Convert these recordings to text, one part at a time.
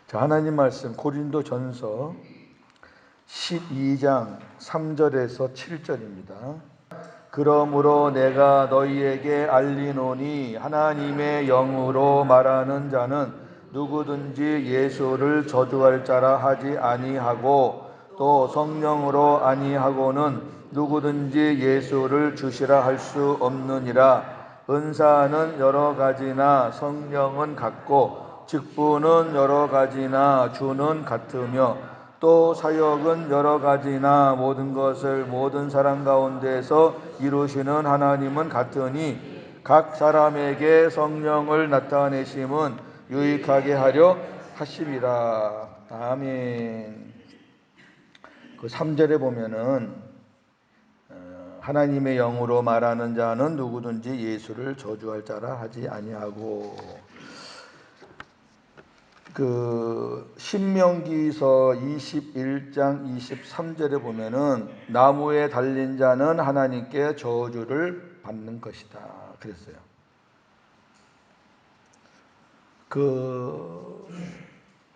자, 하나님 말씀 고린도전서 12장 3절에서 7절입니다. 그러므로 내가 너희에게 알리노니 하나님의 영으로 말하는 자는 누구든지 예수를 저주할 자라 하지 아니하고 또 성령으로 아니하고는 누구든지 예수를 주시라 할 수 없느니라. 은사는 여러 가지나 성령은 같고 직분은 여러 가지나 주는 같으며 또 사역은 여러 가지나 모든 것을 모든 사람 가운데서 이루시는 하나님은 같으니 각 사람에게 성령을 나타내심은 유익하게 하려 하심이라. 아멘. 그 3절에 보면은 하나님의 영으로 말하는 자는 누구든지 예수를 저주할 자라 하지 아니하고, 그 신명기서 21장 23절에 보면은 나무에 달린 자는 하나님께 저주를 받는 것이다 그랬어요.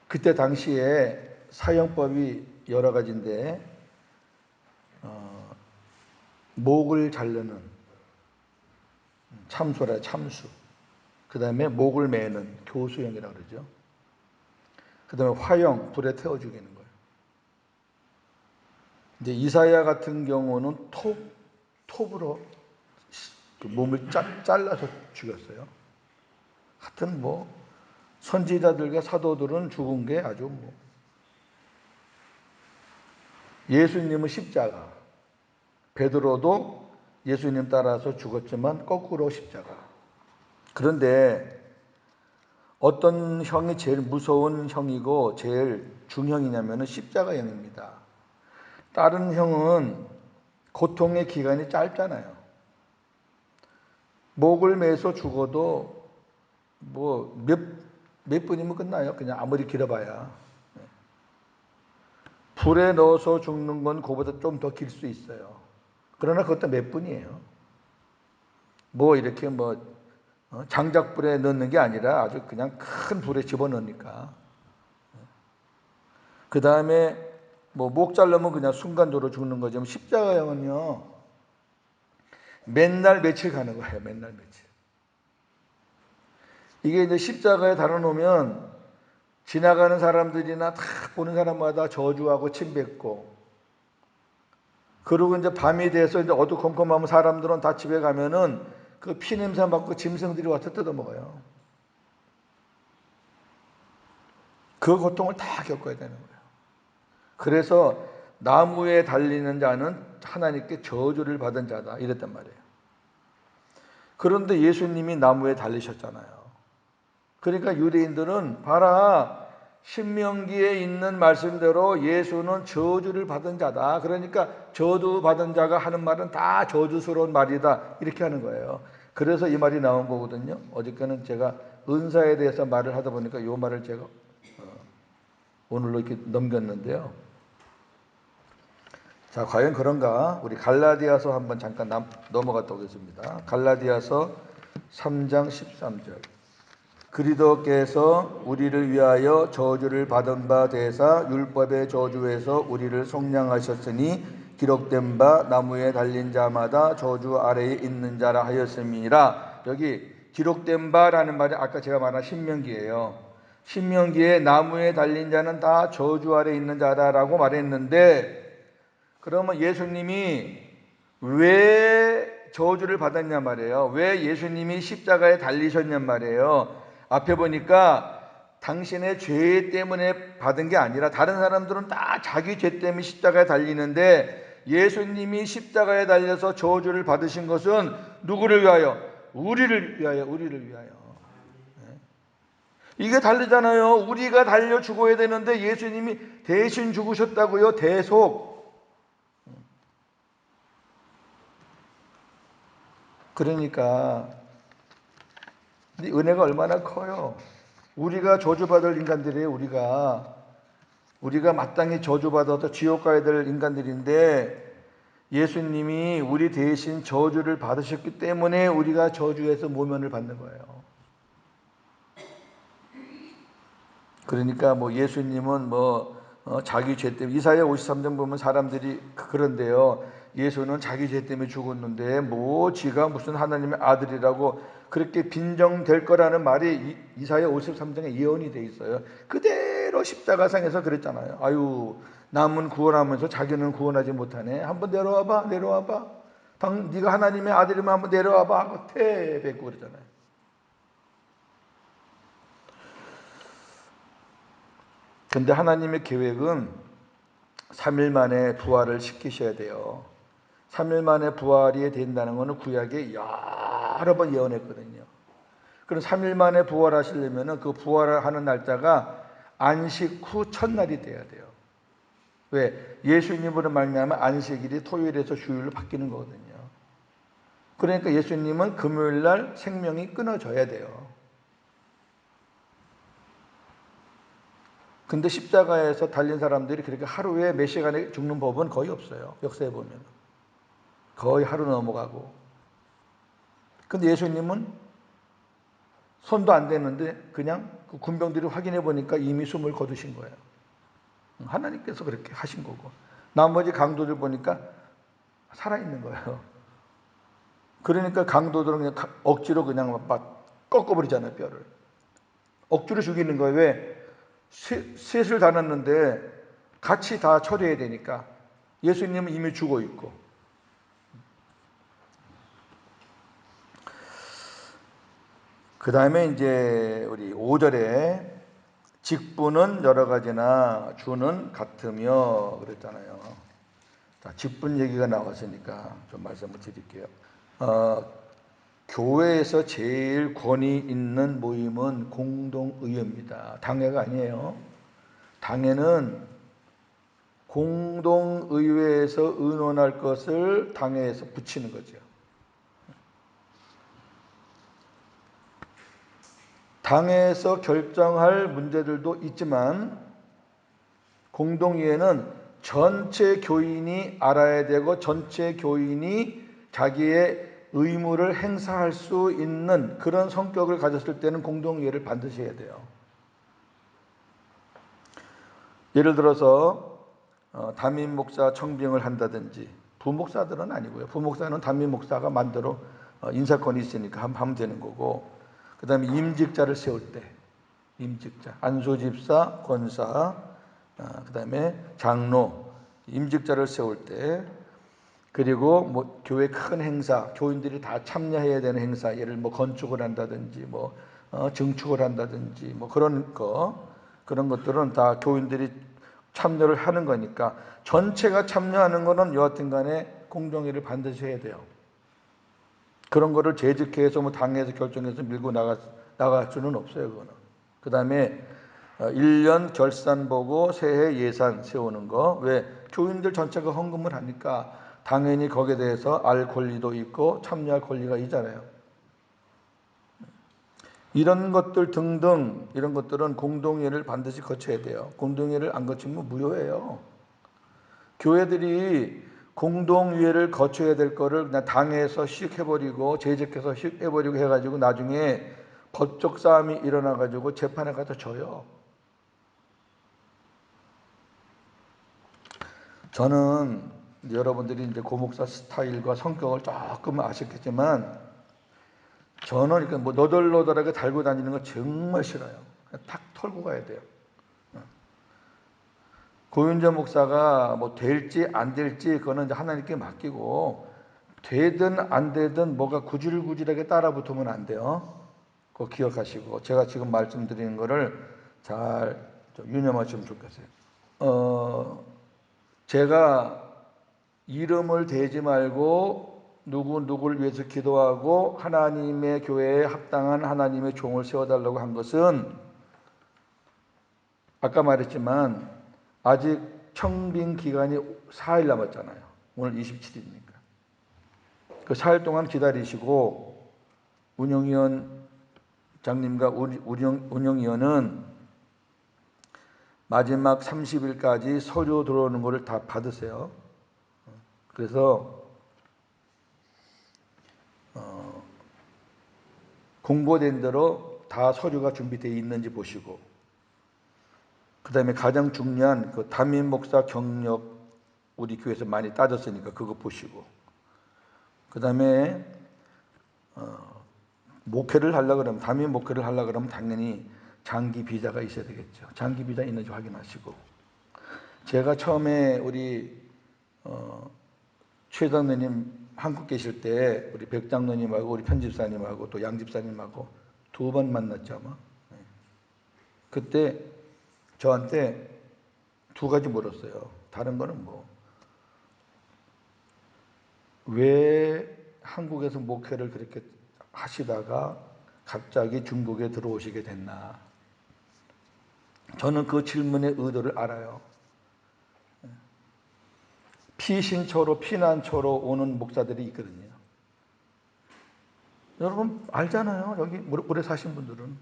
그때 당시에 사형법이 여러 가지인데 목을 자르는 참수라 참수, 그 다음에 목을 매는 교수형이라고 그러죠. 그 다음에 화형, 불에 태워 죽이는 거예요. 이제 이사야 같은 경우는 톱으로 몸을 잘라서 죽였어요. 하여튼 뭐 선지자들과 사도들은 죽은 게 아주 뭐. 예수님은 십자가, 베드로도 예수님 따라서 죽었지만 거꾸로 십자가. 그런데 어떤 형이 제일 무서운 형이고 제일 중형이냐면 십자가형입니다. 다른 형은 고통의 기간이 짧잖아요. 목을 매서 죽어도 뭐 몇 분이면 끝나요. 그냥 아무리 길어봐야. 불에 넣어서 죽는 건 그보다 좀 더 길 수 있어요. 그러나 그것도 몇 분이에요. 뭐 이렇게 뭐 장작불에 넣는 게 아니라 아주 그냥 큰 불에 집어넣으니까. 그 다음에 뭐 목 자르면 그냥 순간적으로 죽는 거지만 십자가형은요 맨날 며칠 가는 거예요. 맨날 며칠. 이게 이제 십자가에 달아놓으면 지나가는 사람들이나 다 보는 사람마다 저주하고 침뱉고, 그리고 이제 밤이 돼서 이제 어두컴컴하면 사람들은 다 집에 가면은 그 피냄새 맡고 짐승들이 와서 뜯어먹어요. 그 고통을 다 겪어야 되는 거예요. 그래서 나무에 달리는 자는 하나님께 저주를 받은 자다 이랬단 말이에요. 그런데 예수님이 나무에 달리셨잖아요. 그러니까 유대인들은 봐라, 신명기에 있는 말씀대로 예수는 저주를 받은 자다. 그러니까 저주 받은 자가 하는 말은 다 저주스러운 말이다 이렇게 하는 거예요. 그래서 이 말이 나온 거거든요. 어저께는 제가 은사에 대해서 말을 하다 보니까 이 말을 제가 오늘로 이렇게 넘겼는데요. 자, 과연 그런가? 우리 갈라디아서 한번 잠깐 넘어갔다 오겠습니다. 갈라디아서 3장 13절. 그리스도께서 우리를 위하여 저주를 받은 바 되사 율법의 저주에서 우리를 속량하셨으니 기록된 바 나무에 달린 자마다 저주 아래에 있는 자라 하였음이라. 여기 기록된 바라는 말이 아까 제가 말한 신명기예요. 신명기에 나무에 달린 자는 다 저주 아래에 있는 자다라고 말했는데, 그러면 예수님이 왜 저주를 받았냐 말이에요. 왜 예수님이 십자가에 달리셨냐 말이에요. 앞에 보니까 당신의 죄 때문에 받은 게 아니라, 다른 사람들은 다 자기 죄 때문에 십자가에 달리는데 예수님이 십자가에 달려서 저주를 받으신 것은 누구를 위하여? 우리를 위하여. 우리를 위하여. 이게 다르잖아요. 우리가 달려 죽어야 되는데 예수님이 대신 죽으셨다고요. 대속. 그러니까 은혜가 얼마나 커요. 우리가 저주받을 인간들이에요. 우리가 마땅히 저주받아서 지옥 가야 될 인간들인데 예수님이 우리 대신 저주를 받으셨기 때문에 우리가 저주에서 모면을 받는 거예요. 그러니까 뭐 예수님은 자기 죄 때문에 이사야 53장 보면 사람들이 그런데요. 예수는 자기 죄 때문에 죽었는데 지가 무슨 하나님의 아들이라고 그렇게 빈정될 거라는 말이 이사야 53장에 예언이 돼 있어요. 그대로 십자가상에서 그랬잖아요. 아유, 남은 구원하면서 자기는 구원하지 못하네. 한번 내려와봐, 내려와봐. 네가 하나님의 아들이면 한번 내려와봐 하고 태백고 그러잖아요. 근데 하나님의 계획은 3일 만에 부활을 시키셔야 돼요. 3일 만에 부활이 된다는 것은 구약에 여러 번 예언했거든요. 그럼 3일 만에 부활하시려면 그 부활하는 날짜가 안식 후 첫날이 돼야 돼요. 왜? 예수님으로 말미암아 안식일이 토요일에서 주일로 바뀌는 거거든요. 그러니까 예수님은 금요일 날 생명이 끊어져야 돼요. 근데 십자가에서 달린 사람들이 그렇게 하루에 몇 시간에 죽는 법은 거의 없어요. 역사에 보면. 거의 하루 넘어가고. 근데 예수님은 손도 안 대는데 그냥 그 군병들이 확인해 보니까 이미 숨을 거두신 거예요. 하나님께서 그렇게 하신 거고. 나머지 강도들 보니까 살아있는 거예요. 그러니까 강도들은 그냥 억지로 그냥 막 꺾어버리잖아요, 뼈를. 억지로 죽이는 거예요. 왜? 셋을 다눴는데 같이 다 처리해야 되니까. 예수님은 이미 죽어 있고. 그 다음에 이제 우리 5절에 직분은 여러 가지나 주는 같으며 그랬잖아요. 자, 직분 얘기가 나왔으니까 좀 말씀을 드릴게요. 교회에서 제일 권위 있는 모임은 공동의회입니다. 당회가 아니에요. 당회는 공동의회에서 의논할 것을 당회에서 붙이는 거죠. 당회에서 결정할 문제들도 있지만 공동의회는 전체 교인이 알아야 되고 전체 교인이 자기의 의무를 행사할 수 있는 그런 성격을 가졌을 때는 공동의회를 반드시 해야 돼요. 예를 들어서 담임 목사 청빙을 한다든지, 부목사들은 아니고요. 부목사는 담임 목사가 만대로 인사권이 있으니까 하면 되는 거고, 그 다음에 임직자를 세울 때 임직자, 안수집사, 권사, 그 다음에 장로, 임직자를 세울 때, 그리고 교회 큰 행사, 교인들이 다 참여해야 되는 행사, 예를 건축을 한다든지, 증축을 한다든지, 그런 것들은 다 교인들이 참여를 하는 거니까 전체가 참여하는 거는 여하튼 간에 공동회를 반드시 해야 돼요. 그런 거를 재직해서 당에서 결정해서 밀고 나갈 수는 없어요, 그거는. 그 다음에 1년 결산 보고 새해 예산 세우는 거. 왜? 교인들 전체가 헌금을 하니까 당연히 거기에 대해서 알 권리도 있고 참여할 권리가 있잖아요. 이런 것들 등등 이런 것들은 공동회를 반드시 거쳐야 돼요. 공동회를 안 거치면 무효예요. 교회들이 공동회를 거쳐야 될 거를 그냥 당에서 씩 해버리고 재직해서 씩 해버리고 해가지고 나중에 법적 싸움이 일어나가지고 재판에 가서 져요. 저는 여러분들이 이제 고목사 스타일과 성격을 조금 아셨겠지만 저는 이렇게 너덜너덜하게 달고 다니는 거 정말 싫어요. 탁 털고 가야 돼요. 고윤정 목사가 될지 안 될지 그거는 이제 하나님께 맡기고 되든 안 되든 뭐가 구질구질하게 따라 붙으면 안 돼요. 그거 기억하시고 제가 지금 말씀드리는 거를 잘 유념하시면 좋겠어요. 제가 이름을 대지 말고 누구를 위해서 기도하고 하나님의 교회에 합당한 하나님의 종을 세워달라고 한 것은 아까 말했지만 아직 청빙 기간이 4일 남았잖아요. 오늘 27일이니까. 그 4일 동안 기다리시고 운영위원 장님과 운영위원은 마지막 30일까지 서류 들어오는 거를 다 받으세요. 그래서 공고된 대로 다 서류가 준비되어 있는지 보시고 그다음에 가장 중요한 그 담임 목사 경력 우리 교회에서 많이 따졌으니까 그거 보시고, 그다음에 목회를 하려 그러면 담임 목회를 하려 그러면 당연히 장기 비자가 있어야 되겠죠. 장기 비자 있는지 확인하시고, 제가 처음에 우리 최 장로님 한국 계실 때 우리 백 장로님하고 우리 편집사님하고 또 양 집사님하고 2번 만났죠 아마. 그때 저한테 2가지 물었어요. 다른 거는 왜 한국에서 목회를 그렇게 하시다가 갑자기 중국에 들어오시게 됐나. 저는 그 질문의 의도를 알아요. 피신초로 피난초로 오는 목사들이 있거든요. 여러분 알잖아요. 여기 오래 사신 분들은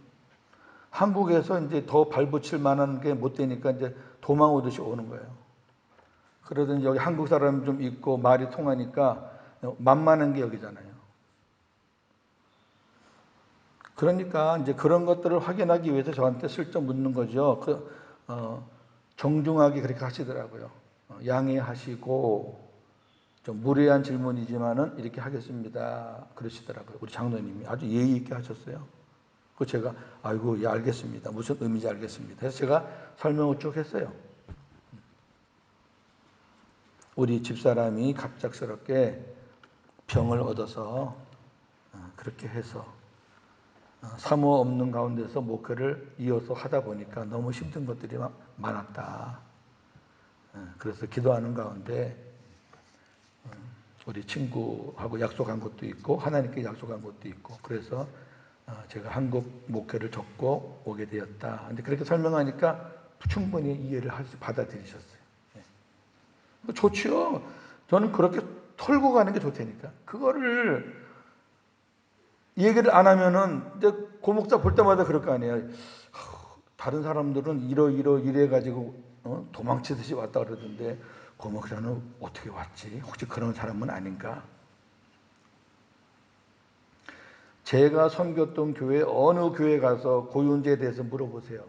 한국에서 이제 더 발붙일 만한 게 못 되니까 이제 도망 오듯이 오는 거예요. 그러더니 여기 한국 사람 좀 있고 말이 통하니까 만만한 게 여기잖아요. 그러니까 이제 그런 것들을 확인하기 위해서 저한테 슬쩍 묻는 거죠. 정중하게 그렇게 하시더라고요. 양해하시고 좀 무례한 질문이지만은 이렇게 하겠습니다. 그러시더라고요. 우리 장로님이 아주 예의 있게 하셨어요. 그 제가 아이고 예 알겠습니다. 무슨 의미인지 알겠습니다. 그래서 제가 설명을 쭉 했어요. 우리 집사람이 갑작스럽게 병을 얻어서 그렇게 해서 사모 없는 가운데서 목회를 이어서 하다 보니까 너무 힘든 것들이 많았다. 그래서 기도하는 가운데 우리 친구하고 약속한 것도 있고 하나님께 약속한 것도 있고 그래서 제가 한국 목회를 접고 오게 되었다. 근데 그렇게 설명하니까 충분히 이해를 받아들이셨어요. 좋지요. 저는 그렇게 털고 가는 게 좋다니까. 그거를 얘기를 안 하면은 이제 고목사 볼 때마다 그럴 거 아니에요. 다른 사람들은 이래 가지고 도망치듯이 왔다 그러던데 고목사는 어떻게 왔지? 혹시 그런 사람은 아닌가? 제가 섬겼던 교회 어느 교회 가서 고윤제에 대해서 물어보세요.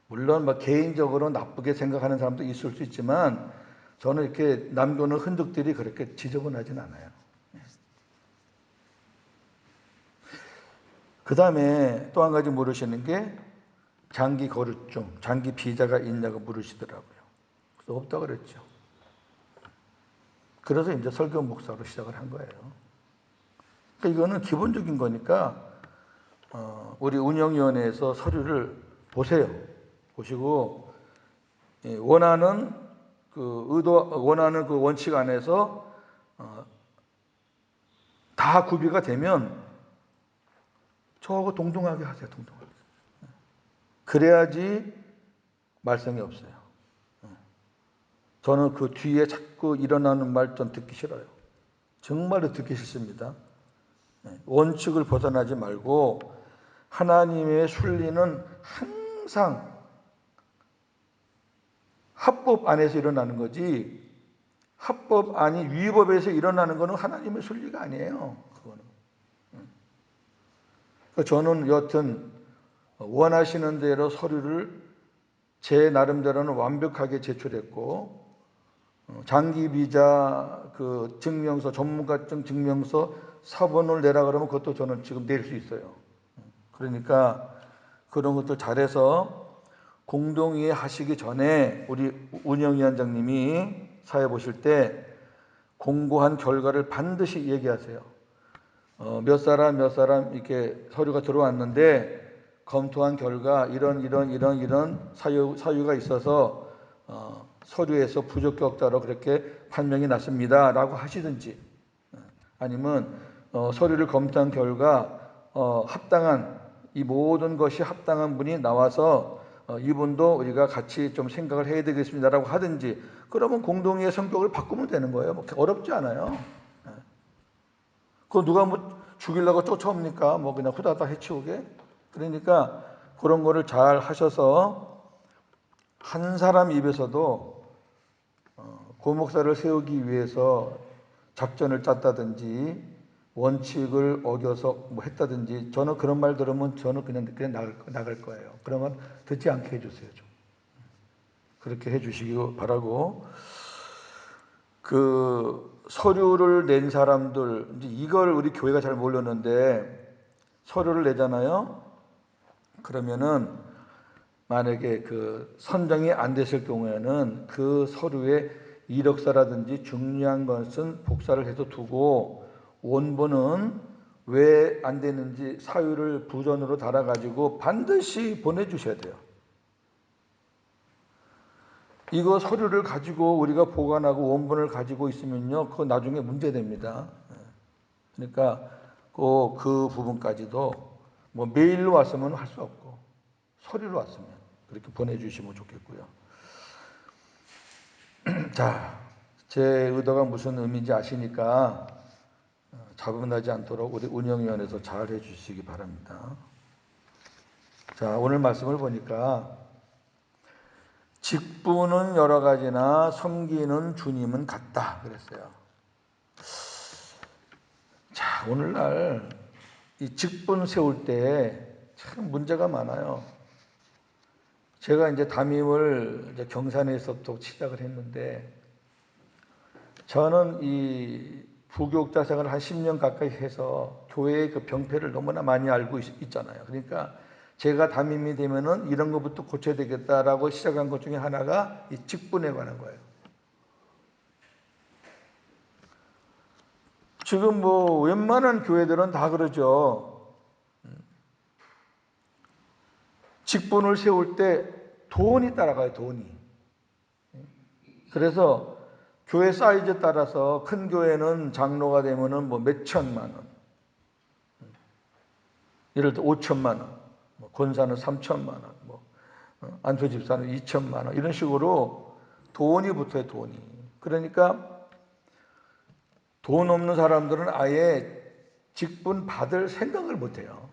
물론 막 개인적으로 나쁘게 생각하는 사람도 있을 수 있지만 저는 이렇게 남겨놓은 흔적들이 그렇게 지저분하진 않아요. 그 다음에 또 한 가지 물으시는 게 장기 거류증, 장기 비자가 있냐고 물으시더라고요. 그래서 없다 그랬죠. 그래서 이제 설교 목사로 시작을 한 거예요. 그러니까 이거는 기본적인 거니까 우리 운영위원회에서 서류를 보세요. 보시고 원하는 원하는 그 원칙 안에서 다 구비가 되면 저하고 동등하게 하세요. 동등하게. 그래야지 말썽이 없어요. 저는 그 뒤에 자꾸 일어나는 말 좀 듣기 싫어요. 정말로 듣기 싫습니다. 원칙을 벗어나지 말고 하나님의 순리는 항상 합법 안에서 일어나는 거지 합법 아니 위법에서 일어나는 것은 하나님의 순리가 아니에요. 그거는. 저는 여튼 원하시는 대로 서류를 제 나름대로는 완벽하게 제출했고 장기 비자 그 증명서 전문가증 증명서 사본을 내라 그러면 그것도 저는 지금 낼 수 있어요. 그러니까 그런 것들 잘해서 공동의회 하시기 전에 우리 운영위원장님이 사회 보실 때 공고한 결과를 반드시 얘기하세요. 몇 사람 이렇게 서류가 들어왔는데 검토한 결과 이런 사유가 있어서 서류에서 부적격자로 그렇게 판명이 났습니다. 라고 하시든지 아니면 서류를 검토한 결과 합당한 이 모든 것이 합당한 분이 나와서 이분도 우리가 같이 좀 생각을 해야 되겠습니다라고 하든지 그러면 공동의회 성격을 바꾸면 되는 거예요. 뭐 어렵지 않아요. 그거 누가 뭐 죽이려고 쫓아옵니까? 뭐 그냥 후다닥 해치우게. 그러니까 그런 거를 잘 하셔서 한 사람 입에서도 고 목사를 세우기 위해서 작전을 짰다든지 원칙을 어겨서 뭐 했다든지 저는 그런 말 들으면 저는 그냥 나갈 거예요. 그러면 듣지 않게 해주세요. 좀. 그렇게 해주시기 바라고, 그 서류를 낸 사람들, 이제 이걸 우리 교회가 잘 모르는데, 서류를 내잖아요. 그러면은 만약에 그 선정이 안 됐을 경우에는 그 서류에 이력서라든지 중요한 것은 복사를 해서 두고, 원본은 왜 안 되는지 사유를 부전으로 달아가지고 반드시 보내주셔야 돼요. 이거 서류를 가지고 우리가 보관하고 원본을 가지고 있으면요, 그거 나중에 문제됩니다. 그러니까 그 부분까지도 뭐 메일로 왔으면 할 수 없고 서류로 왔으면 그렇게 보내주시면 좋겠고요. 자, 제 의도가 무슨 의미인지 아시니까 자문하지 않도록 우리 운영위원회에서 잘 해주시기 바랍니다. 자, 오늘 말씀을 보니까 직분은 여러 가지나 섬기는 주님은 같다 그랬어요. 자, 오늘날 이 직분 세울 때 참 문제가 많아요. 제가 이제 담임을 이제 경산에서부터 시작을 했는데, 저는 이 부교육자 생활을 한 10년 가까이 해서 교회의 그 병폐를 너무나 많이 알고 있잖아요. 그러니까 제가 담임이 되면은 이런 것부터 고쳐야 되겠다라고 시작한 것 중에 하나가 이 직분에 관한 거예요. 지금 뭐 웬만한 교회들은 다 그러죠. 직분을 세울 때 돈이 따라가요, 돈이. 그래서 교회 사이즈에 따라서 큰 교회는 장로가 되면은 뭐 몇천만 원, 예를 들어 5천만 원, 권사는 3천만 원, 안수 집사는 2천만 원, 이런 식으로 돈이 붙어요, 돈이. 그러니까 돈 없는 사람들은 아예 직분 받을 생각을 못 해요.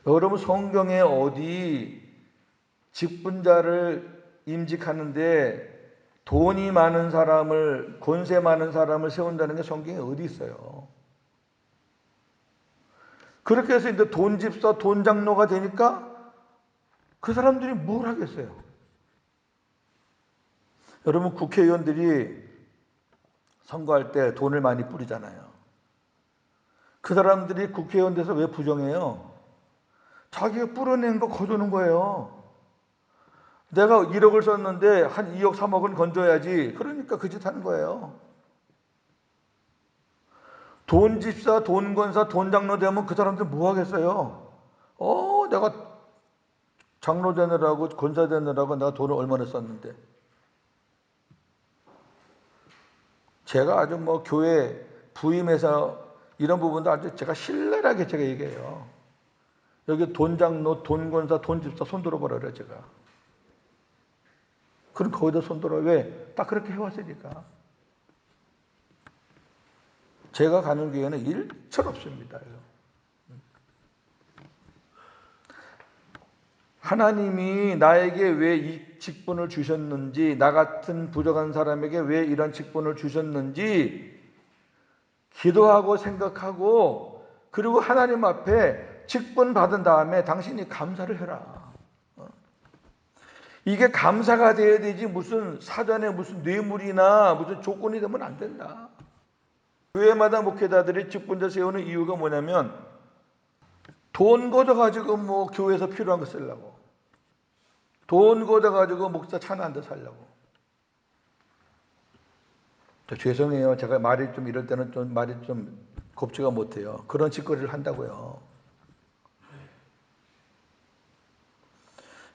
여러분, 성경에 어디 직분자를 임직하는데 돈이 많은 사람을, 권세 많은 사람을 세운다는 게 성경에 어디 있어요? 그렇게 해서 이제 돈 집사, 돈 장로가 되니까 그 사람들이 뭘 하겠어요? 여러분, 국회의원들이 선거할 때 돈을 많이 뿌리잖아요. 그 사람들이 국회의원 돼서 왜 부정해요? 자기가 뿌려낸 거 거두는 거예요. 내가 1억을 썼는데 한 2억, 3억은 건져야지. 그러니까 그 짓 하는 거예요. 돈 집사, 돈 권사, 돈 장로 되면 그 사람들 뭐 하겠어요? 내가 장로 되느라고, 권사 되느라고 내가 돈을 얼마나 썼는데. 제가 아주 뭐 교회 부임해서 이런 부분도 아주 제가 신랄하게 제가 얘기해요. 여기 돈 장로, 돈 권사, 돈 집사 손 들어버려요, 제가. 그럼 거기다 손 들어요. 왜? 딱 그렇게 해왔으니까. 제가 가는 교회는 일철 없습니다. 하나님이 나에게 왜 이 직분을 주셨는지, 나 같은 부족한 사람에게 왜 이런 직분을 주셨는지 기도하고 생각하고, 그리고 하나님 앞에 직분 받은 다음에 당신이 감사를 해라. 이게 감사가 돼야 되지 무슨 사전에 무슨 뇌물이나 무슨 조건이 되면 안 된다. 교회마다 목회자들이 직분자 세우는 이유가 뭐냐면 돈 걷어가지고 뭐 교회에서 필요한 거 쓰려고, 돈 걷어가지고 목사 차는 한 대 살려고. 죄송해요. 제가 말이 좀 이럴 때는 좀 말이 좀 곱지가 못해요. 그런 짓거리를 한다고요.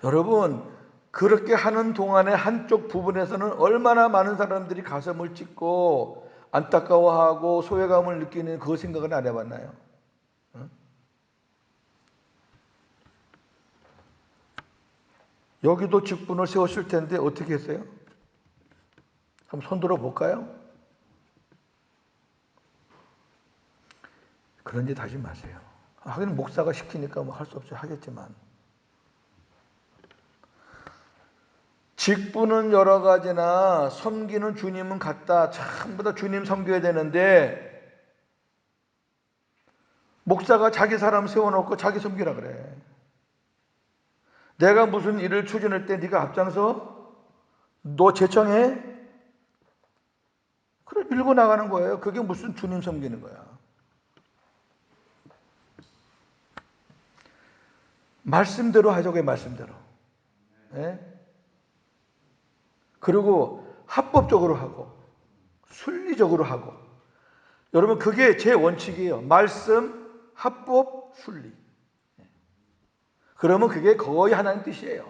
여러분, 그렇게 하는 동안에 한쪽 부분에서는 얼마나 많은 사람들이 가슴을 찢고 안타까워하고 소외감을 느끼는 그 생각은 안 해봤나요? 응? 여기도 직분을 세웠을 텐데 어떻게 했어요? 한번 손들어 볼까요? 그런 짓 하지 마세요. 하긴 목사가 시키니까 뭐 할 수 없이 하겠지만, 직분은 여러 가지나 섬기는 주님은 같다. 전부 다 주님 섬겨야 되는데 목사가 자기 사람 세워놓고 자기 섬기라 그래. 내가 무슨 일을 추진할 때 네가 앞장서? 너 제청해? 그래 밀고 나가는 거예요. 그게 무슨 주님 섬기는 거야. 말씀대로 하자고요. 말씀대로. 예? 그리고 합법적으로 하고 순리적으로 하고. 여러분 그게 제 원칙이에요. 말씀, 합법, 순리. 그러면 그게 거의 하나님 뜻이에요.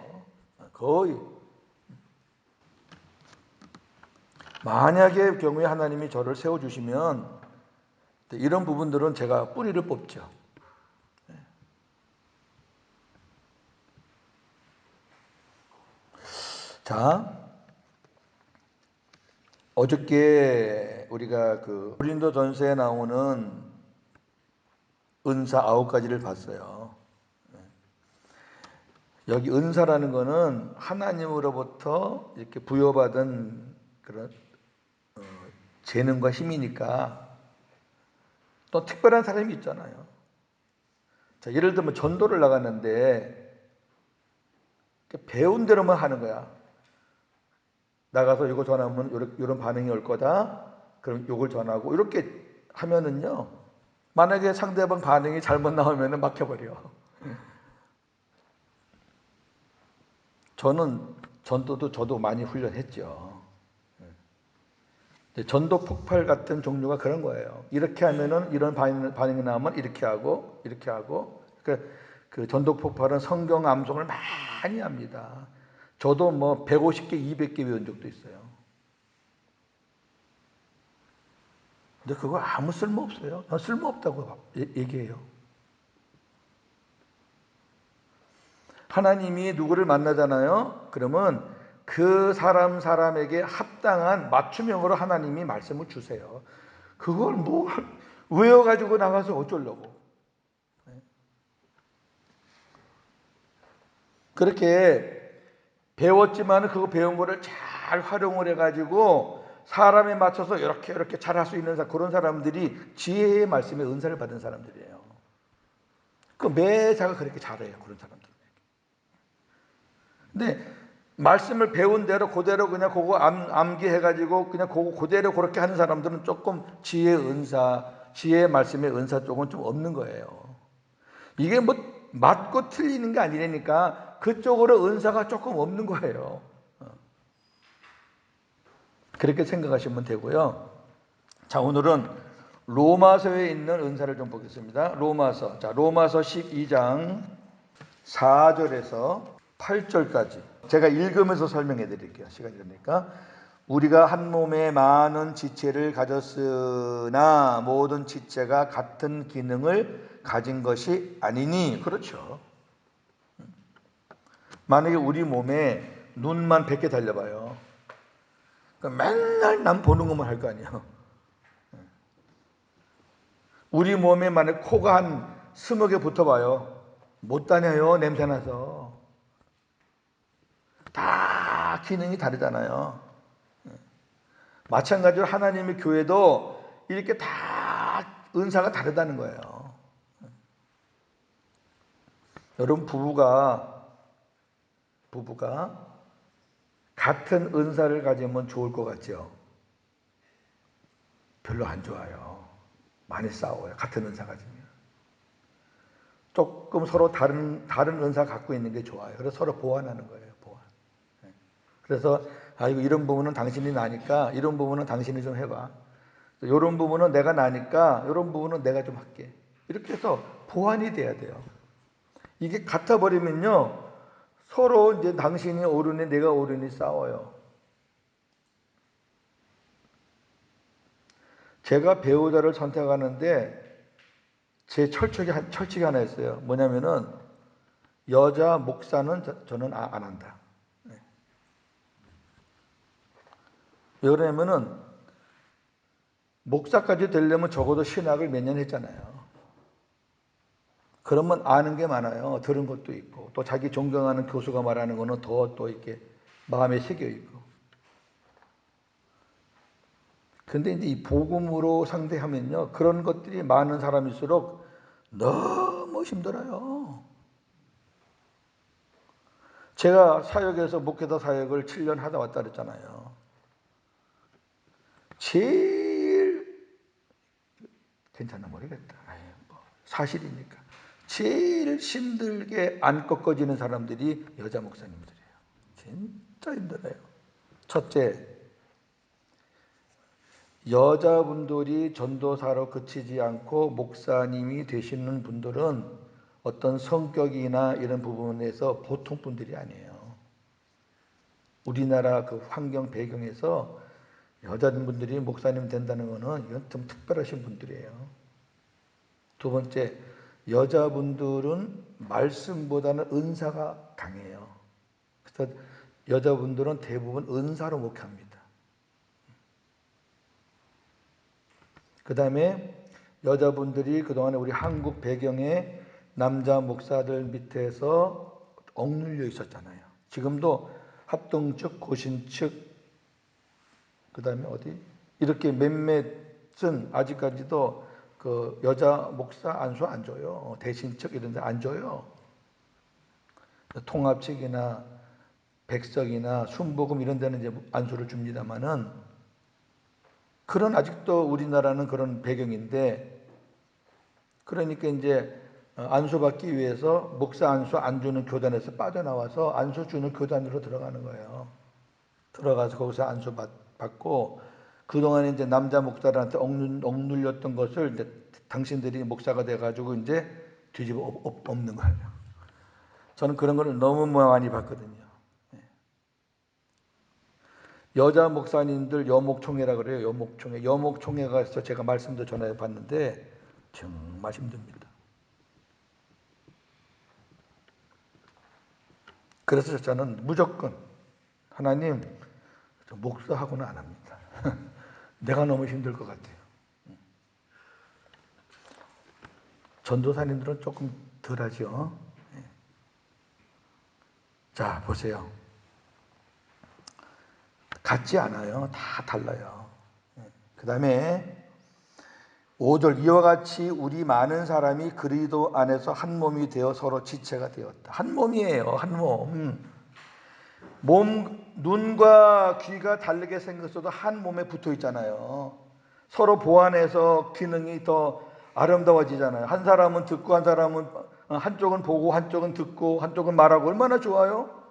거의. 만약의 경우에 하나님이 저를 세워주시면 이런 부분들은 제가 뿌리를 뽑죠. 자, 어저께 우리가 그 고린도전서에 나오는 은사 9가지를 봤어요. 여기 은사라는 거는 하나님으로부터 이렇게 부여받은 그런 재능과 힘이니까 또 특별한 사람이 있잖아요. 자, 예를 들면 전도를 나갔는데 배운 대로만 하는 거야. 나가서 이거 전하면 이런 반응이 올 거다. 그럼 이걸 전하고 이렇게 하면은요. 만약에 상대방 반응이 잘못 나오면 막혀버려. 저는 전도도 저도 많이 훈련했죠. 전도 폭발 같은 종류가 그런 거예요. 이렇게 하면은 이런 반응이 나오면 이렇게 하고 이렇게 하고. 그 전도 폭발은 성경 암송을 많이 합니다. 저도 뭐 150개, 200개 외운 적도 있어요. 근데 그거 아무 쓸모 없어요. 난 쓸모 없다고 얘기해요. 하나님이 누구를 만나잖아요. 그러면 그 사람에게 합당한 맞춤형으로 하나님이 말씀을 주세요. 그걸 뭐 외워가지고 나가서 어쩌려고. 그렇게 배웠지만 그거 배운 거를 잘 활용을 해가지고 사람에 맞춰서 이렇게 잘할 수 있는 그런 사람들이 지혜의 말씀에 은사를 받은 사람들이에요. 그 매사가 그렇게 잘해요. 그런 사람들. 근데 말씀을 배운 대로 그대로 그냥 그거 암기해가지고 그냥 그대로 그렇게 하는 사람들은 조금 지혜의 은사, 지혜의 말씀의 은사 쪽은 좀 없는 거예요. 이게 뭐 맞고 틀리는 게 아니라니까 그쪽으로 은사가 조금 없는 거예요. 그렇게 생각하시면 되고요. 자, 오늘은 로마서에 있는 은사를 좀 보겠습니다. 로마서. 자, 로마서 12장 4절에서 8절까지. 제가 읽으면서 설명해 드릴게요. 시간이 되니까. 우리가 한 몸에 많은 지체를 가졌으나 모든 지체가 같은 기능을 가진 것이 아니니. 그렇죠. 만약에 우리 몸에 눈만 100개 달려봐요. 맨날 남 보는 것만 할 거 아니에요. 우리 몸에 만약 코가 한 20개 붙어봐요. 못 다녀요. 냄새나서. 다 기능이 다르잖아요. 마찬가지로 하나님의 교회도 이렇게 다 은사가 다르다는 거예요. 여러분 부부가 같은 은사를 가지면 좋을 것 같죠? 별로 안 좋아요. 많이 싸워요. 같은 은사 가지면. 조금 서로 다른 은사 갖고 있는 게 좋아요. 그래서 서로 보완하는 거예요. 보완. 그래서 이거 이런 부분은 당신이 나니까 이런 부분은 당신이 좀 해봐. 이런 부분은 내가 나니까 이런 부분은 내가 좀 할게. 이렇게 해서 보완이 돼야 돼요. 이게 같아 버리면요. 서로 이제 당신이 옳으니 내가 옳으니 싸워요. 제가 배우자를 선택하는데 제 철칙이 하나 있어요. 뭐냐면은 여자 목사는 저는 안 한다. 왜 그러냐면은 목사까지 되려면 적어도 신학을 몇 년 했잖아요. 그러면 아는 게 많아요. 들은 것도 있고 또 자기 존경하는 교수가 말하는 거는 더 또 이렇게 마음에 새겨 있고. 근데 이제 이 복음으로 상대하면요. 그런 것들이 많은 사람일수록 너무 힘들어요. 제가 사역에서 목회자 사역을 7년 하다 왔다 그랬잖아요. 제일 괜찮나 모르겠다. 사실이니까. 제일 힘들게 안 꺾어지는 사람들이 여자 목사님들이에요. 진짜 힘들어요. 첫째, 여자분들이 전도사로 그치지 않고 목사님이 되시는 분들은 어떤 성격이나 이런 부분에서 보통 분들이 아니에요. 우리나라 그 환경 배경에서 여자분들이 목사님 된다는 것은 이건 좀 특별하신 분들이에요. 두 번째, 여자분들은 말씀보다는 은사가 강해요. 그래서 여자분들은 대부분 은사로 목회합니다. 그 다음에 여자분들이 그동안에 우리 한국 배경에 남자 목사들 밑에서 억눌려 있었잖아요. 지금도 합동 측, 고신 측, 그 다음에 어디? 이렇게 몇몇은 아직까지도 그 여자 목사 안수 안 줘요. 대신 측 이런 데 안 줘요. 통합 측이나 백석이나 순복음 이런 데는 이제 안수를 줍니다만은 그런 아직도 우리나라는 그런 배경인데 그러니까 이제 안수 받기 위해서 목사 안수 안 주는 교단에서 빠져나와서 안수 주는 교단으로 들어가는 거예요. 들어가서 거기서 안수 받고 그동안에 이제 남자 목사들한테 억눌렸던 것을 이제 당신들이 목사가 돼가지고 이제 뒤집어 엎는 거예요. 저는 그런 걸 너무 많이 봤거든요. 여자 목사님들 여목총회라 그래요. 여목총회. 여목총회가 있어 제가 말씀도 전해 봤는데 정말 힘듭니다. 그래서 저는 무조건 하나님 목사하고는 안 합니다. 내가 너무 힘들 것 같아요. 전도사님들은 조금 덜하죠. 자, 보세요. 같지 않아요. 다 달라요. 그 다음에 5절 이와 같이 우리 많은 사람이 그리스도 안에서 한 몸이 되어 서로 지체가 되었다. 한 몸이에요. 한 몸. 눈과 귀가 다르게 생겼어도 한 몸에 붙어 있잖아요. 서로 보완해서 기능이 더 아름다워지잖아요. 한 사람은 듣고 한 사람은 한쪽은 보고 한쪽은 듣고 한쪽은 말하고 얼마나 좋아요?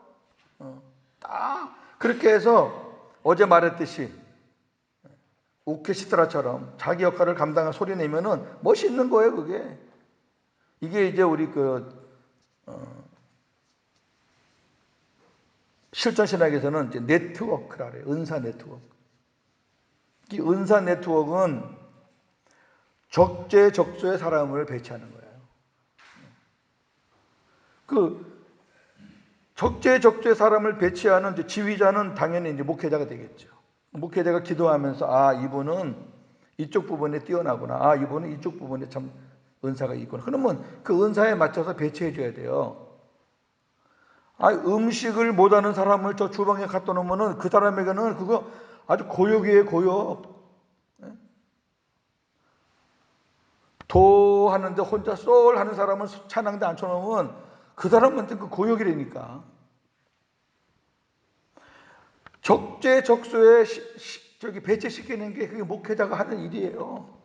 딱 그렇게 해서 어제 말했듯이 오케스트라처럼 자기 역할을 감당한 소리 내면은 멋있는 거예요, 그게. 이게 이제 우리 실전 신학에서는 이제 네트워크라 그래요. 은사 네트워크. 이 은사 네트워크는 적재적소의 사람을 배치하는 거예요. 그 적재적소의 사람을 배치하는 이제 지휘자는 당연히 이제 목회자가 되겠죠. 목회자가 기도하면서 아 이분은 이쪽 부분에 뛰어나구나. 아 이분은 이쪽 부분에 참 은사가 있구나. 그러면 그 은사에 맞춰서 배치해 줘야 돼요. 아 음식을 못하는 사람을 저 주방에 갖다 놓으면은 그 사람에게는 그거 아주 고역이에요, 고역. 도 하는데 혼자 쏠 하는 사람은 찬양대 앉혀놓으면 그 사람한테 그 고역이라니까. 적재적소에 저기 배치시키는 게 그게 목회자가 하는 일이에요.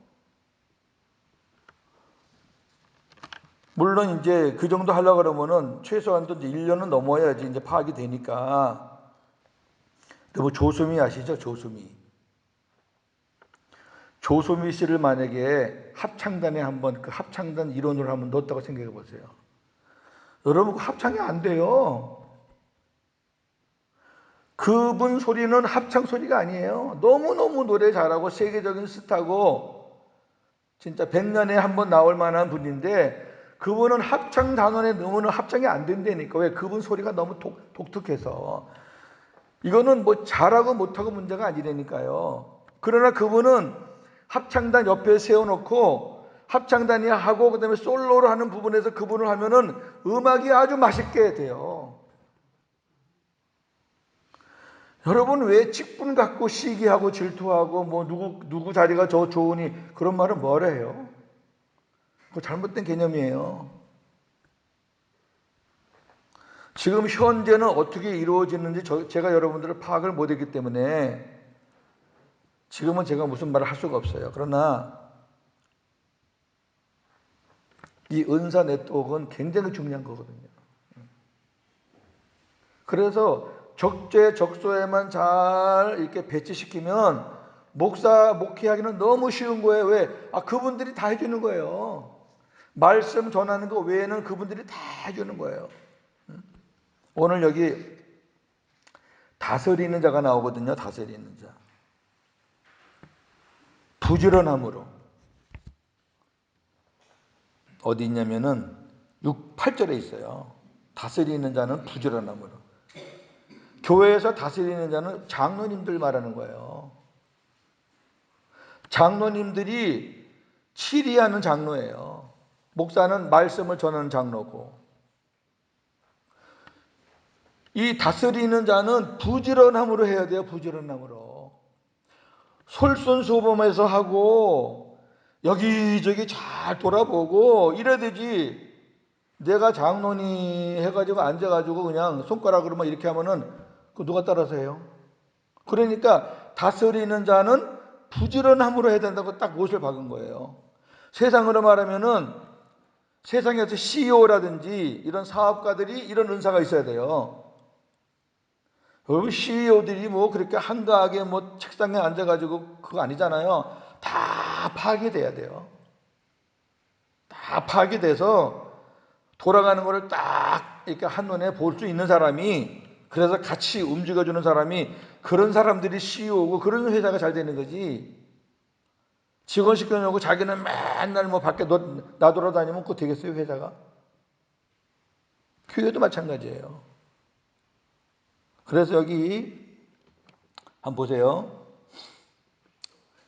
물론 이제 그 정도 하려고 그러면은 최소한도 이제 1년은 넘어야지 이제 파악이 되니까. 뭐 조수미 아시죠? 조수미 씨를 만약에 합창단에 한번 그 합창단 일원으로 한번 넣었다고 생각해 보세요. 여러분 그 합창이 안 돼요. 그분 소리는 합창 소리가 아니에요. 너무너무 노래 잘하고 세계적인 스타고 진짜 100년에 한 번 나올 만한 분인데 그분은 합창 단원에 넣으면 합창이 안 된다니까. 왜? 그분 소리가 너무 독특해서. 이거는 뭐 잘하고 못하고 문제가 아니라니까요. 그러나 그분은 합창단 옆에 세워놓고 합창단이 하고 그다음에 솔로로 하는 부분에서 그분을 하면은 음악이 아주 맛있게 돼요. 여러분 왜 직분 갖고 시기하고 질투하고 뭐 누구 자리가 더 좋으니 그런 말은 뭐라 해요? 그거 잘못된 개념이에요. 지금 현재는 어떻게 이루어지는지 제가 여러분들을 파악을 못했기 때문에 지금은 제가 무슨 말을 할 수가 없어요. 그러나 이 은사 네트워크는 굉장히 중요한 거거든요. 그래서 적재적소에만 잘 이렇게 배치시키면 목회하기는 너무 쉬운 거예요. 왜? 그분들이 다 해주는 거예요. 말씀 전하는 거 외에는 그분들이 다 해주는 거예요. 오늘 여기 다스리는 자가 나오거든요. 다스리는 자. 부지런함으로. 어디 있냐면은 8절에 있어요. 다스리는 자는 부지런함으로. 교회에서 다스리는 자는 장로님들 말하는 거예요. 장로님들이 치리하는 장로예요. 목사는 말씀을 전하는 장로고. 이 다스리는 자는 부지런함으로 해야 돼요. 부지런함으로. 솔선수범해서 하고 여기저기 잘 돌아보고 이래야 되지. 내가 장로니 해가지고 앉아가지고 그냥 손가락으로만 이렇게 하면은 그 누가 따라서 해요? 그러니까 다스리는 자는 부지런함으로 해야 된다고 딱 못을 박은 거예요. 세상으로 말하면은 세상에서 CEO라든지 이런 사업가들이 이런 은사가 있어야 돼요. 여러분 CEO들이 뭐 그렇게 한가하게 뭐 책상에 앉아가지고 그거 아니잖아요. 다 파악이 돼야 돼요. 다 파악이 돼서 돌아가는 거를 딱 이렇게 한눈에 볼 수 있는 사람이, 그래서 같이 움직여주는 사람이, 그런 사람들이 CEO고 그런 회사가 잘 되는 거지. 직원 시켜놓고 자기는 맨날 뭐 밖에 나돌아다니면 그거 되겠어요, 회사가? 교회도 마찬가지예요. 그래서 여기 한번 보세요.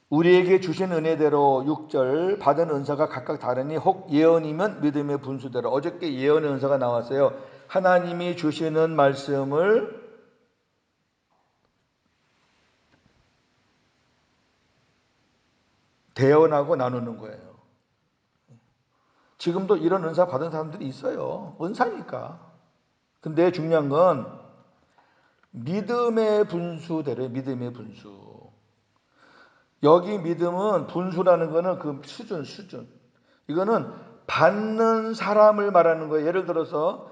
우리에게 주신 은혜대로 6절 받은 은사가 각각 다르니 혹 예언이면 믿음의 분수대로. 어저께 예언의 은사가 나왔어요. 하나님이 주시는 말씀을 대언하고 나누는 거예요. 지금도 이런 은사 받은 사람들이 있어요. 은사니까. 근데 중요한 건 믿음의 분수대로. 믿음의 분수. 여기 믿음은 분수라는 거는 그 수준. 이거는 받는 사람을 말하는 거예요. 예를 들어서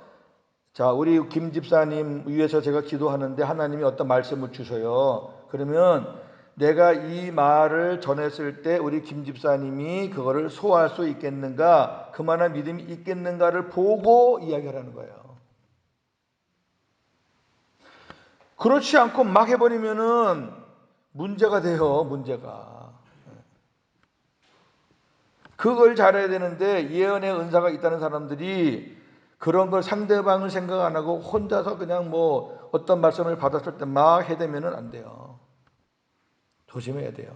자, 우리 김 집사님 위해서 제가 기도하는데 하나님이 어떤 말씀을 주셔요. 그러면 내가 이 말을 전했을 때 우리 김 집사님이 그거를 소화할 수 있겠는가, 그만한 믿음이 있겠는가를 보고 이야기하라는 거예요. 그렇지 않고 막 해버리면은 문제가 돼요. 문제가. 그걸 잘해야 되는데 예언의 은사가 있다는 사람들이 그런 걸 상대방을 생각 안 하고 혼자서 그냥 뭐 어떤 말씀을 받았을 때 막 해대면은 안 돼요. 조심해야 돼요.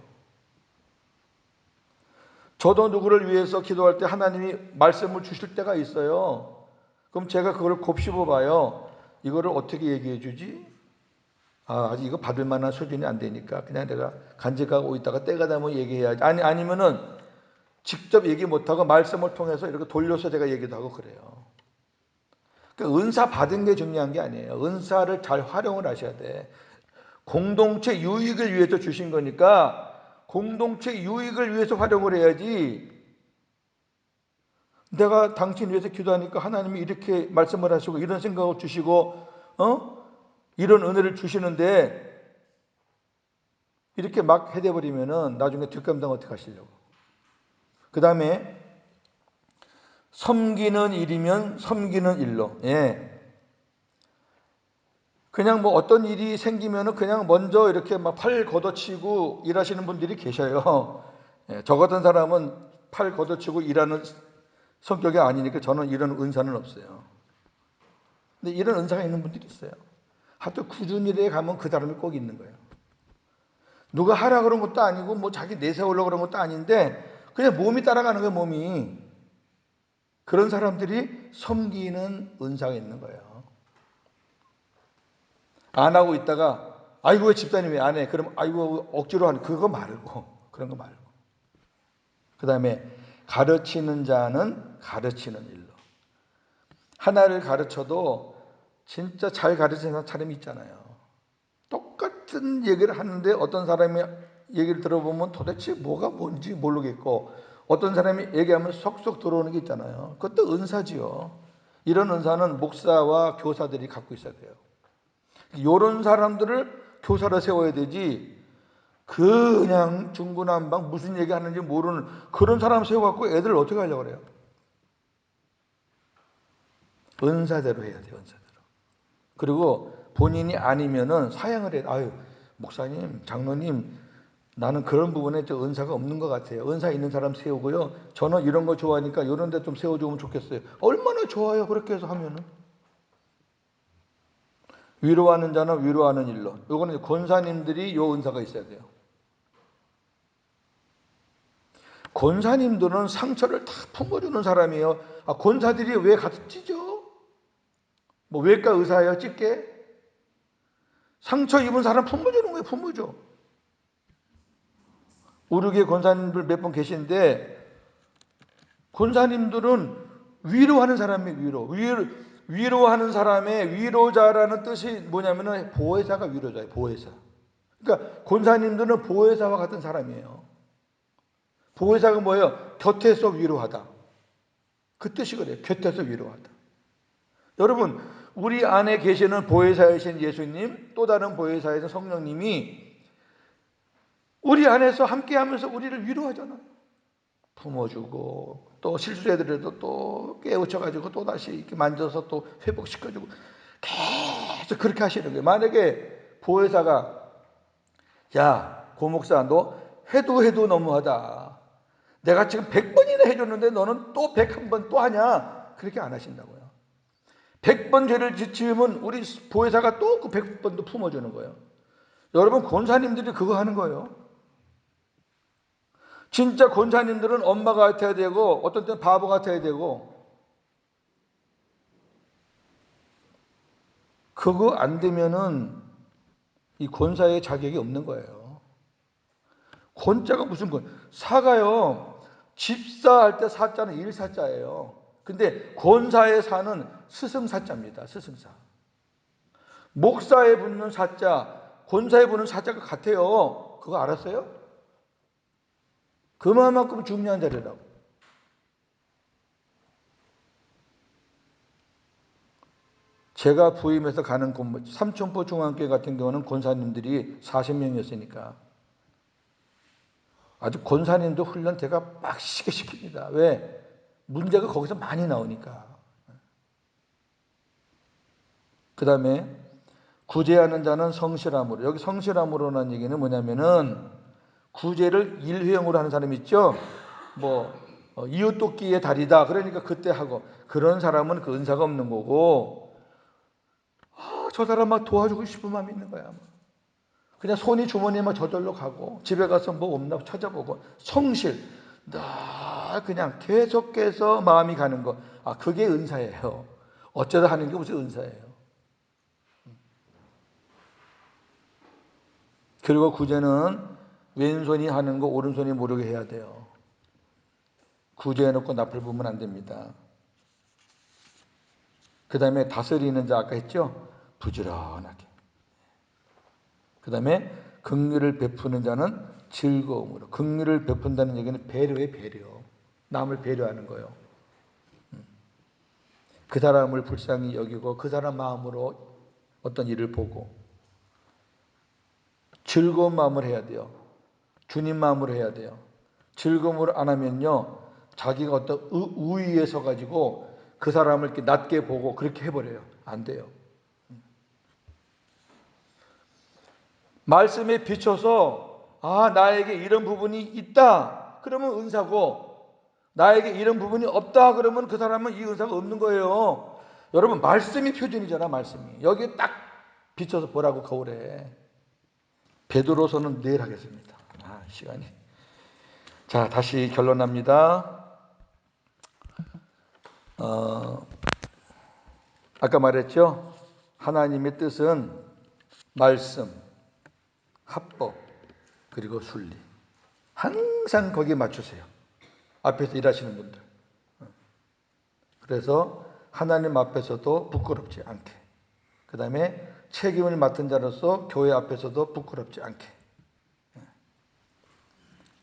저도 누구를 위해서 기도할 때 하나님이 말씀을 주실 때가 있어요. 그럼 제가 그걸 곱씹어 봐요. 이거를 어떻게 얘기해 주지? 아직 이거 받을 만한 수준이 안 되니까 그냥 내가 간직하고 있다가 때가 되면 얘기해야지. 아니면은 직접 얘기 못하고 말씀을 통해서 이렇게 돌려서 제가 얘기도 하고 그래요. 그러니까 은사 받은 게 중요한 게 아니에요. 은사를 잘 활용을 하셔야 돼. 공동체 유익을 위해서 주신 거니까 공동체 유익을 위해서 활용을 해야지. 내가 당신 위해서 기도하니까 하나님이 이렇게 말씀을 하시고 이런 생각을 주시고 이런 은혜를 주시는데 이렇게 막 해대버리면은 나중에 뒷감당 어떻게 하시려고. 그 다음에 섬기는 일이면 섬기는 일로. 예. 그냥 뭐 어떤 일이 생기면은 그냥 먼저 이렇게 막 팔 걷어치고 일하시는 분들이 계셔요. 예, 저 같은 사람은 팔 걷어치고 일하는 성격이 아니니까 저는 이런 은사는 없어요. 근데 이런 은사가 있는 분들이 있어요. 하여튼 굳은 일에 가면 그 사람이 꼭 있는 거예요. 누가 하라 그런 것도 아니고 뭐 자기 내세우려고 그런 것도 아닌데 그냥 몸이 따라가는 거예요, 몸이. 그런 사람들이 섬기는 은사가 있는 거예요. 안 하고 있다가 아이고 왜 집사님 왜 안 해? 그럼 아이고 억지로 하는 그거 말고 그런 거 말고. 그 다음에 가르치는 자는 가르치는 일로. 하나를 가르쳐도 진짜 잘 가르치는 사람이 있잖아요. 똑같은 얘기를 하는데 어떤 사람이 얘기를 들어보면 도대체 뭐가 뭔지 모르겠고, 어떤 사람이 얘기하면 속속 들어오는 게 있잖아요. 그것도 은사지요. 이런 은사는 목사와 교사들이 갖고 있어야 돼요. 이런 사람들을 교사로 세워야 되지, 그냥 중구난방 무슨 얘기 하는지 모르는 그런 사람 세워갖고 애들을 어떻게 하려고 그래요? 은사대로 해야 돼요. 은사대로. 그리고 본인이 아니면은 사양을 해요. 아유, 목사님, 장로님, 나는 그런 부분에 저 은사가 없는 것 같아요. 은사 있는 사람 세우고요. 저는 이런 거 좋아하니까 이런 데 좀 세워주면 좋겠어요. 얼마나 좋아요. 그렇게 해서 하면은. 위로하는 자는 위로하는 일로. 요거는 권사님들이 요 은사가 있어야 돼요. 권사님들은 상처를 다 품어주는 사람이에요. 아, 권사들이 왜 가서 찢어? 뭐 외과 의사예요, 찢게? 상처 입은 사람 품어주는 거예요, 품어줘. 우리 교회 권사님들 몇 분 계신데, 권사님들은 위로하는 사람이에요. 위로하는 사람의 위로자라는 뜻이 뭐냐면은 보혜사가 위로자예요. 보혜사. 그러니까 권사님들은 보혜사와 같은 사람이에요. 보혜사가 뭐예요? 곁에서 위로하다. 그 뜻이 그래요. 곁에서 위로하다. 여러분, 우리 안에 계시는 보혜사이신 예수님, 또 다른 보혜사이신 성령님이 우리 안에서 함께하면서 우리를 위로하잖아요. 품어주고, 또 실수해더라도 또 깨우쳐가지고 또 다시 이렇게 만져서 또 회복시켜주고, 계속 그렇게 하시는 거예요. 만약에 보혜사가, 야, 고목사, 너 해도 너무하다. 내가 지금 100번이나 해줬는데 너는 또 101번 또 하냐? 그렇게 안 하신다고요. 100번 죄를 지으면 우리 보혜사가 또 그 100번도 품어주는 거예요. 여러분, 권사님들이 그거 하는 거예요. 진짜 권사님들은 엄마 같아야 되고, 어떤 때는 바보 같아야 되고, 그거 안 되면은 이 권사의 자격이 없는 거예요. 권자가 무슨 권? 사가요. 집사할 때 사자는 일사자예요. 근데 권사의 사는 스승사자입니다. 스승사. 목사에 붙는 사자, 권사에 붙는 사자가 같아요. 그거 알았어요? 그만큼 중요한 자리라고. 제가 부임해서 가는 삼천포 중앙교회 같은 경우는 권사님들이 40명이었으니까 아주 권사님도 훈련 제가 빡시게 시킵니다. 왜? 문제가 거기서 많이 나오니까. 그 다음에 구제하는 자는 성실함으로. 여기 성실함으로라는 얘기는 뭐냐면은 구제를 일회용으로 하는 사람 있죠. 뭐 이웃 돕기의 달이다. 그러니까 그때 하고, 그런 사람은 그 은사가 없는 거고, 저 사람 막 도와주고 싶은 마음이 있는 거야. 그냥 손이 주머니에 막 저절로 가고, 집에 가서 뭐 없나 찾아보고, 성실, 나 그냥 계속해서 마음이 가는 거. 아, 그게 은사예요. 어쩌다 하는 게 무슨 은사예요. 그리고 구제는 왼손이 하는 거 오른손이 모르게 해야 돼요. 구제해놓고 나팔 부면 안 됩니다. 그 다음에 다스리는 자, 아까 했죠? 부지런하게. 그 다음에 긍휼을 베푸는 자는 즐거움으로. 긍휼을 베푼다는 얘기는 배려의 배려. 남을 배려하는 거예요. 그 사람을 불쌍히 여기고 그 사람 마음으로 어떤 일을 보고 즐거운 마음을 해야 돼요. 주님 마음으로 해야 돼요. 즐거움으로 안 하면요, 자기가 어떤 우위에 서가지고 그 사람을 이렇게 낮게 보고 그렇게 해버려요. 안 돼요. 말씀에 비춰서, 아, 나에게 이런 부분이 있다 그러면 은사고, 나에게 이런 부분이 없다 그러면 그 사람은 이 은사가 없는 거예요. 여러분, 말씀이 표준이잖아. 말씀이 여기에 딱 비춰서 보라고 거울에. 베드로서는 내일 하겠습니다. 시간이. 자, 다시 결론납니다. 아까 말했죠. 하나님의 뜻은 말씀, 합법, 그리고 순리. 항상 거기에 맞추세요. 앞에서 일하시는 분들. 그래서 하나님 앞에서도 부끄럽지 않게. 그 다음에 책임을 맡은 자로서 교회 앞에서도 부끄럽지 않게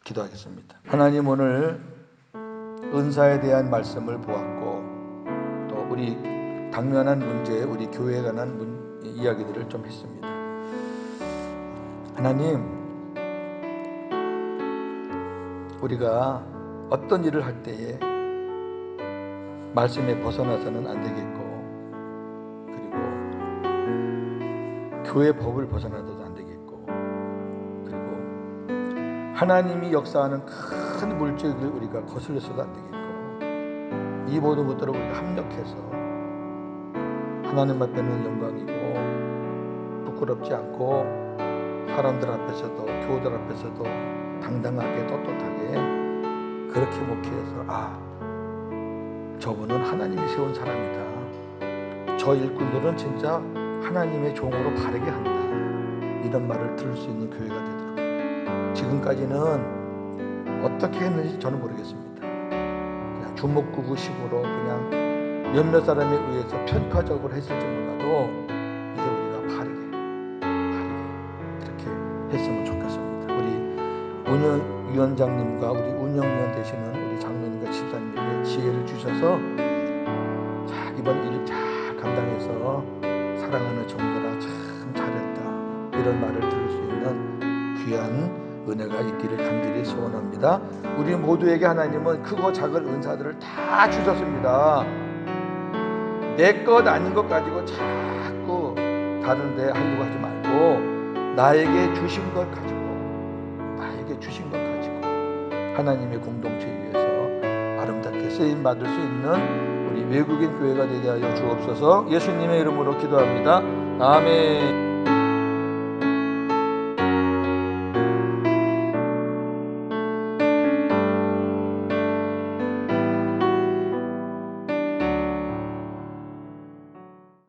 기도하겠습니다. 하나님, 오늘 은사에 대한 말씀을 보았고 또 우리 당면한 문제, 우리 교회에 관한 이야기들을 좀 했습니다. 하나님, 우리가 어떤 일을 할 때에 말씀에 벗어나서는 안 되겠고, 그리고 교회 법을 벗어나서도 안 되겠고, 그리고 하나님이 역사하는 큰 물질을 우리가 거슬려서도 안 되겠고, 이 모든 것들을 우리가 합력해서 하나님 앞에는 영광이고 부끄럽지 않고 사람들 앞에서도 교우들 앞에서도 당당하게 떳떳하게 그렇게 목회해서 저분은 하나님이 세운 사람이다, 저 일꾼들은 진짜 하나님의 종으로 바르게 한다, 이런 말을 들을 수 있는 교회가 되도록. 지금까지는 어떻게 했는지 저는 모르겠습니다. 그냥 주먹구구식으로 그냥 몇몇 사람에 의해서 편파적으로 했을지 몰라도 이제 우리가 바르게 그렇게 했으면 좋겠습니다. 우리 운영위원장님과 우리 운영위원 되시는 우리 장로님과 집사님에게 지혜를 주셔서 이번 일 잘 감당해서 사랑하는 정들아 참 잘했다, 이런 말을 들을 수 있는 귀한 은혜가 있기를 간절히 소원합니다. 우리 모두에게 하나님은 크고 작은 은사들을 다 주셨습니다. 내 것 아닌 것 가지고 자꾸 다른 데 하려고 하지 말고 나에게 주신 것 가지고 하나님의 공동체 위해서 아름답게 쓰임받을 수 있는 우리 외국인 교회가 되게 하여 주옵소서. 예수님의 이름으로 기도합니다. 아멘.